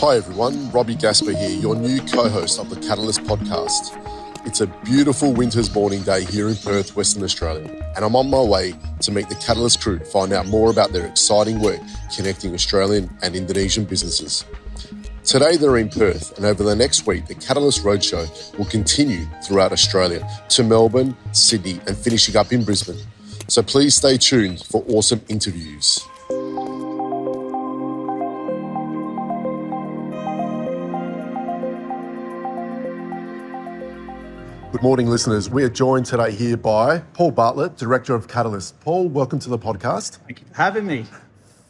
Hi everyone, Robbie Gasper here, your new co-host of the Katalis Podcast. It's a beautiful winter's morning day here in Perth, Western Australia, and I'm on my way to meet the Katalis crew to find out more about their exciting work connecting Australian and Indonesian businesses. Today they're in Perth, and over the next week, the Katalis Roadshow will continue throughout Australia to Melbourne, Sydney, and finishing up in Brisbane. So please stay tuned for awesome interviews. Good morning, listeners. We are joined today here by Paul Bartlett, Director of Katalis. Paul, welcome to the podcast. Thank you for having me.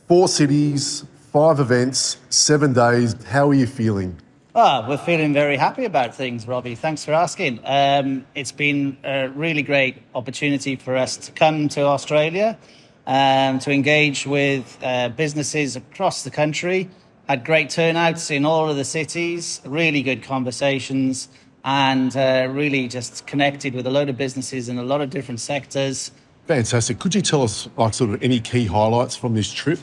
4 cities, 5 events, 7 days. How are you feeling? We're feeling very happy about things, Robbie. Thanks for asking. It's been a really great opportunity for us to come to Australia, to engage with businesses across the country. Had great turnouts in all of the cities, really good conversations, and really just connected with a load of businesses in a lot of different sectors. Fantastic. Could you tell us any key highlights from this trip?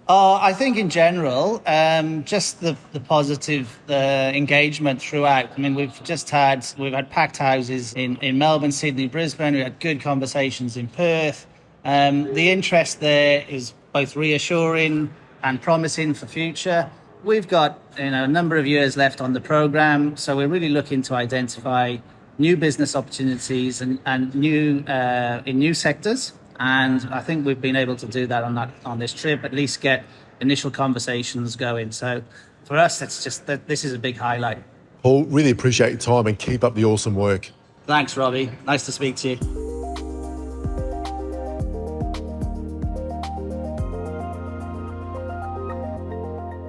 I think in general, just the positive engagement throughout. I mean, we've had packed houses in Melbourne, Sydney, Brisbane. We had good conversations in Perth. The interest there is both reassuring and promising for future. We've got a number of years left on the program, so we're really looking to identify new business opportunities and new in new sectors. And I think we've been able to do that on this trip, at least get initial conversations going. So for us, this is a big highlight. Paul, really appreciate your time and keep up the awesome work. Thanks, Robbie. Nice to speak to you.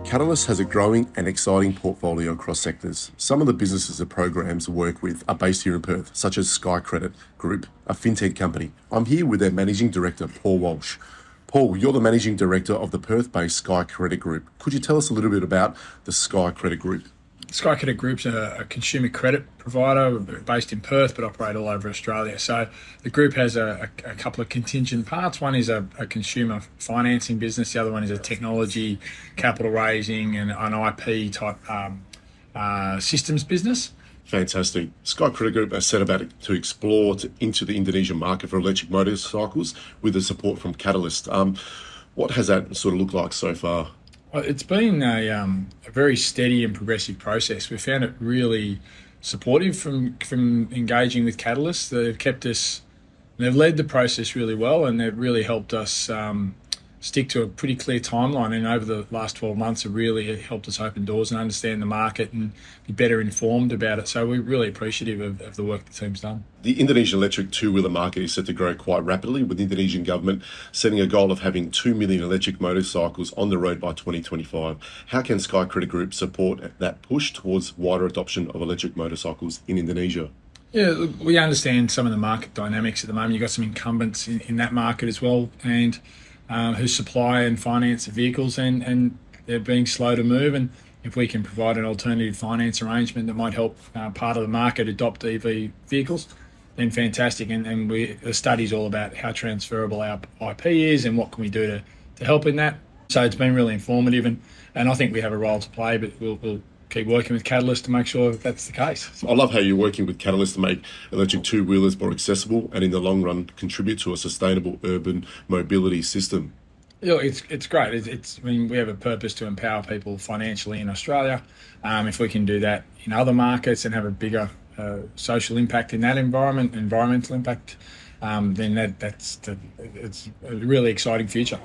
Katalis has a growing and exciting portfolio across sectors. Some of the businesses and programs we work with are based here in Perth, such as Sky Credit Group, a fintech company. I'm here with their Managing Director, Paul Walsh. Paul, you're the Managing Director of the Perth-based Sky Credit Group. Could you tell us a little bit about the Sky Credit Group? Sky Credit Group's a consumer credit provider based in Perth but operate all over Australia. So the group has a couple of contingent parts. One is a consumer financing business. The other one is a technology, capital raising and an IP type systems business. Fantastic. Sky Credit Group has set about to explore into the Indonesian market for electric motorcycles with the support from Katalis. What has that sort of looked like so far? Well, it's been a very steady and progressive process. We found it really supportive from engaging with Katalis. They've led the process really well, and they've really helped us stick to a pretty clear timeline. And over the last 12 months, have really helped us open doors and understand the market and be better informed about it. So we're really appreciative of the work the team's done. The Indonesian electric two-wheeler market is set to grow quite rapidly, with the Indonesian government setting a goal of having 2 million electric motorcycles on the road by 2025. How can Sky Credit Group support that push towards wider adoption of electric motorcycles in Indonesia? Yeah, we understand some of the market dynamics at the moment. You've got some incumbents in that market as well, and who supply and finance the vehicles, and they're being slow to move. And if we can provide an alternative finance arrangement that might help part of the market adopt EV vehicles, then fantastic. And the study's all about how transferable our IP is and what can we do to help in that. So it's been really informative, and I think we have a role to play, but we'll keep working with Katalis to make sure that's the case. I love how you're working with Katalis to make electric two-wheelers more accessible and in the long run contribute to a sustainable urban mobility system. Yeah, it's great. We have a purpose to empower people financially in Australia. If we can do that in other markets and have a bigger social impact in that environmental impact, then it's a really exciting future.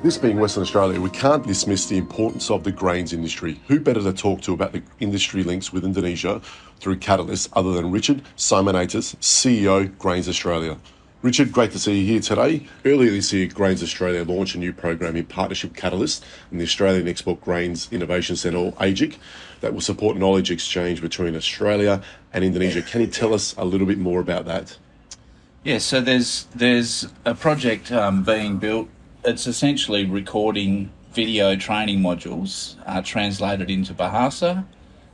This being Western Australia, we can't dismiss the importance of the grains industry. Who better to talk to about the industry links with Indonesia through Katalis other than Richard Simonatis, CEO, Grains Australia. Richard, great to see you here today. Earlier this year, Grains Australia launched a new program in partnership with Katalis and the Australian Export Grains Innovation Centre, or AGIC, that will support knowledge exchange between Australia and Indonesia. Can you tell us a little bit more about that? Yeah, so there's a project being built. It's essentially recording video training modules translated into Bahasa,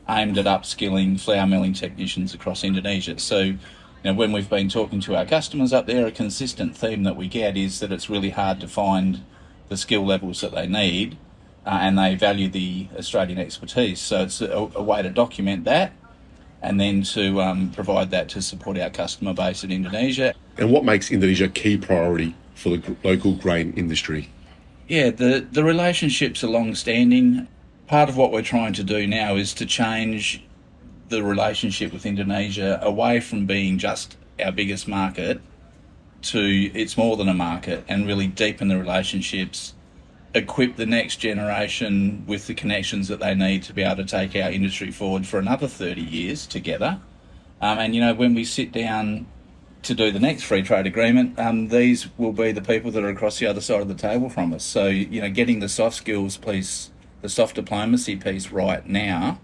aimed at upskilling flour milling technicians across Indonesia. So when we've been talking to our customers up there, a consistent theme that we get is that it's really hard to find the skill levels that they need, and they value the Australian expertise. So it's a way to document that, and then to provide that to support our customer base in Indonesia. And what makes Indonesia a key priority for the local grain industry? Yeah, the relationships are long-standing. Part of what we're trying to do now is to change the relationship with Indonesia away from being just our biggest market to it's more than a market, and really deepen the relationships, equip the next generation with the connections that they need to be able to take our industry forward for another 30 years together. And when we sit down to do the next free trade agreement, these will be the people that are across the other side of the table from us. So, getting the soft skills piece, the soft diplomacy piece right now,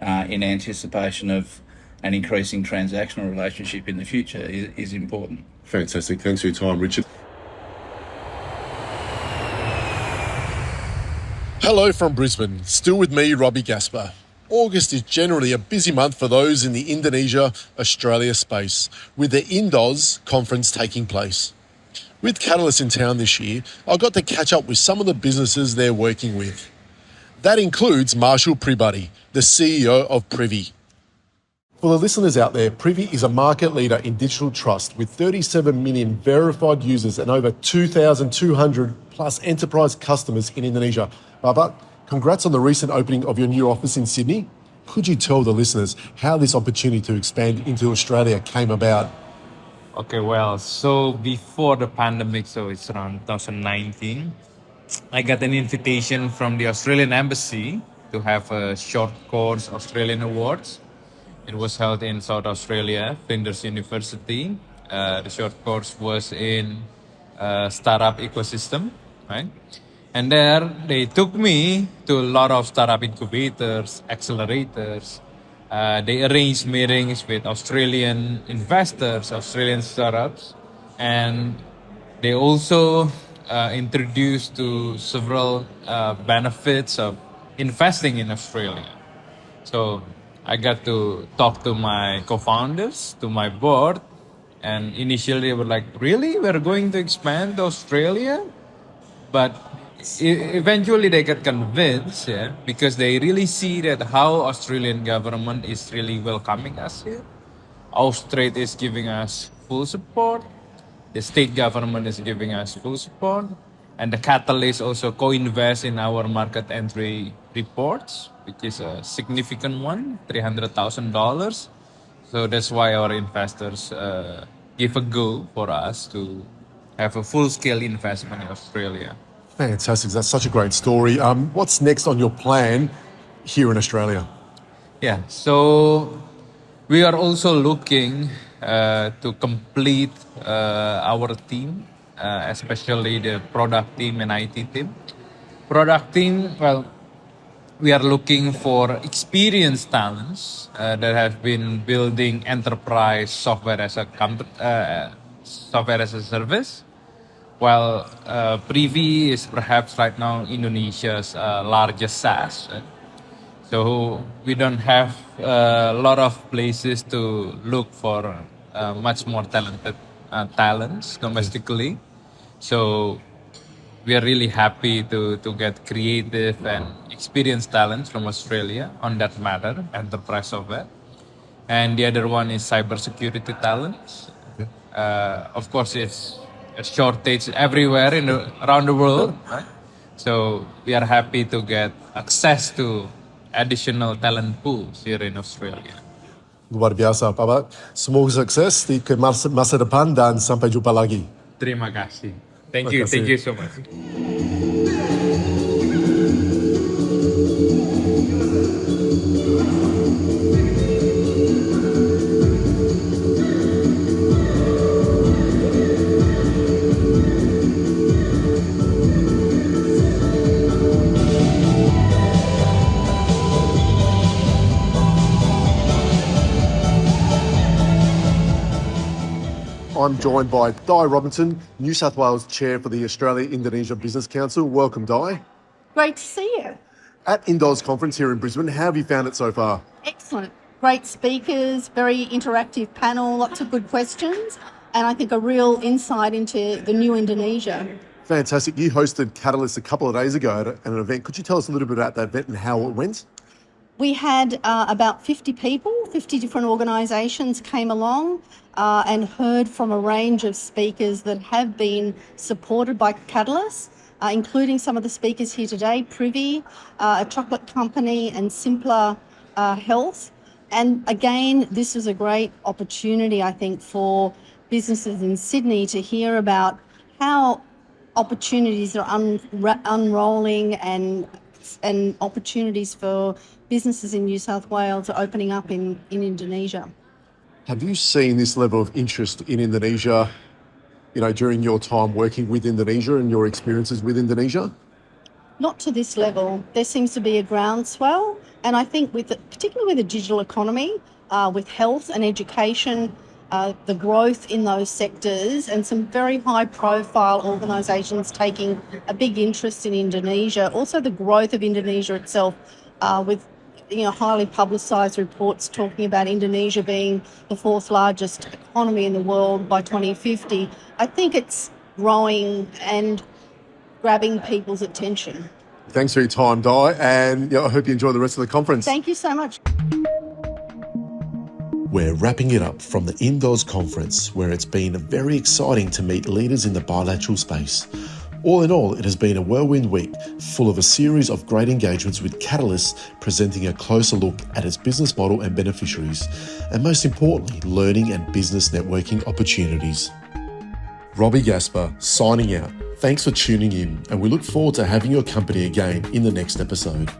in anticipation of an increasing transactional relationship in the future is important. Fantastic. Thanks for your time, Richard. Hello from Brisbane. Still with me, Robbie Gaspar. August is generally a busy month for those in the Indonesia-Australia space, with the Indos conference taking place. With Katalis in town this year, I got to catch up with some of the businesses they're working with. That includes Marshall Pribadi, the CEO of Privy. For the listeners out there, Privy is a market leader in digital trust with 37 million verified users and over 2,200 plus enterprise customers in Indonesia. Baba, congrats on the recent opening of your new office in Sydney. Could you tell the listeners how this opportunity to expand into Australia came about? Okay, well, so before the pandemic, so it's around 2019, I got an invitation from the Australian Embassy to have a short course Australian Awards. It was held in South Australia, Flinders University. The short course was in startup ecosystem, right? And there they took me to a lot of startup incubators, accelerators. They arranged meetings with Australian investors, Australian startups, and they also introduced to several benefits of investing in Australia. So I got to talk to my co-founders, to my board, and initially they were like, really? We're going to expand to Australia? But eventually they got convinced, yeah, because they really see that how Australian government is really welcoming us here. Australia is giving us full support. The state government is giving us full support. And the Katalis also co-invest in our market entry reports, which is a significant one, $300,000. So that's why our investors give a go for us to have a full-scale investment in Australia. Fantastic. That's such a great story. What's next on your plan here in Australia? Yeah, so we are also looking to complete our team, especially the product team and IT team. Product team, well, we are looking for experienced talents that have been building enterprise software as a service. While Privy is perhaps right now Indonesia's largest SaaS. So we don't have a lot of places to look for much more talented talents domestically. So we are really happy to get creative and experienced talents from Australia on that matter, enterprise software. And the other one is cybersecurity talents. Of course, it's a shortage everywhere around the world, right? So we are happy to get access to additional talent pools here in Australia. Luar biasa, Bapak. Semoga sukses di masa depan dan sampai jumpa lagi. Terima kasih. Thank you so much. I'm joined by Di Robinson, New South Wales Chair for the Australia-Indonesia Business Council. Welcome, Di. Great to see you. At Indos Conference here in Brisbane, how have you found it so far? Excellent. Great speakers, very interactive panel, lots of good questions, and I think a real insight into the new Indonesia. Fantastic. You hosted Katalis a couple of days ago at an event. Could you tell us a little bit about that event and how it went? We had about 50 people, 50 different organisations came along and heard from a range of speakers that have been supported by Katalis, including some of the speakers here today, Privy, a chocolate company, and Simpler Health. And again, this was a great opportunity, I think, for businesses in Sydney to hear about how opportunities are unrolling and opportunities for businesses in New South Wales are opening up in Indonesia. Have you seen this level of interest in Indonesia, during your time working with Indonesia and your experiences with Indonesia? Not to this level. There seems to be a groundswell, and I think particularly with the digital economy, with health and education, the growth in those sectors, and some very high-profile organisations taking a big interest in Indonesia. Also, the growth of Indonesia itself, with highly publicised reports talking about Indonesia being the fourth largest economy in the world by 2050. I think it's growing and grabbing people's attention. Thanks for your time, Di, and I hope you enjoy the rest of the conference. Thank you so much. We're wrapping it up from the Indoors conference, where it's been very exciting to meet leaders in the bilateral space. All in all, it has been a whirlwind week, full of a series of great engagements with Katalis, presenting a closer look at its business model and beneficiaries, and most importantly, learning and business networking opportunities. Robbie Gaspar, signing out. Thanks for tuning in, and we look forward to having your company again in the next episode.